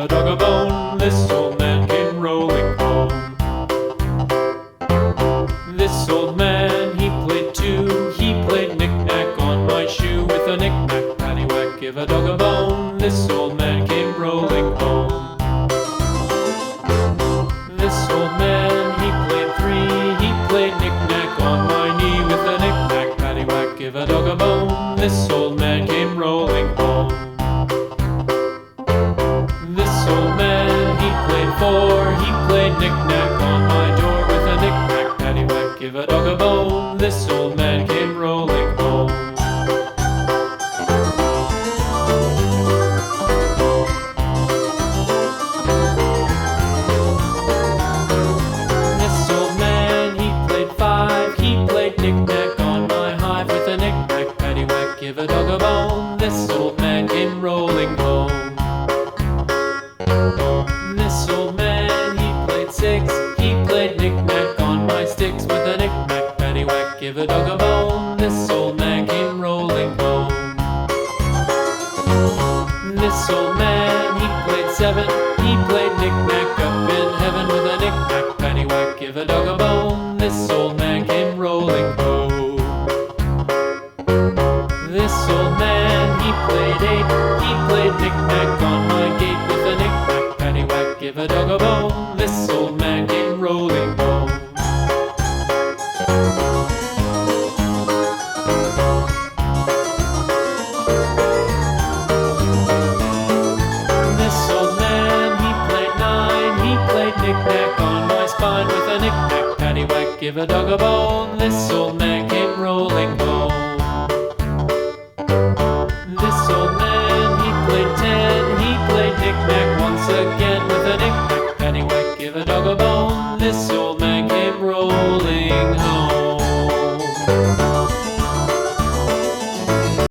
a dog a bone. This old man came rolling home. This old man, he played too. He played knick-knack on my shoe. With a knick-knack, paddywhack, give a dog a bone. This old man came rolling home. This old man, he played three. He played knick-knack on my knee. With a knick-knack, paddywhack, give a dog a bone. This old man came rolling home. This old man, he played four. He played knick-knack on my door. With a knick-knack, paddywhack, give a dog a bone. This old man came rolling home. This old man, he played five. He played knick-knack on my hive. With a knick-knack, paddywhack, give a dog a bone. This old man came rolling home. This old man, he played six. He played knick-knack on my sticks. With a knick-knack, paddywhack, give a dog a bone. This old man came rolling home. This old man, he played seven. He played knick-knack up in heaven. With a knick-knack, paddywhack, give a dog a bone. This old man came rolling home. This old man, he played eight. He played knick-knack on my gate. With a knick-knack, paddywhack, give a dog a bone. This old man came rolling home. This old man, he played nine. He played knick-knack on my spine. With a knick-knack, paddywhack, give a dog a bone. This old man came rolling home. This old man, he played ten. He played knick-knack once again. With a knick-knack, paddywhack, give a dog a bone. This old man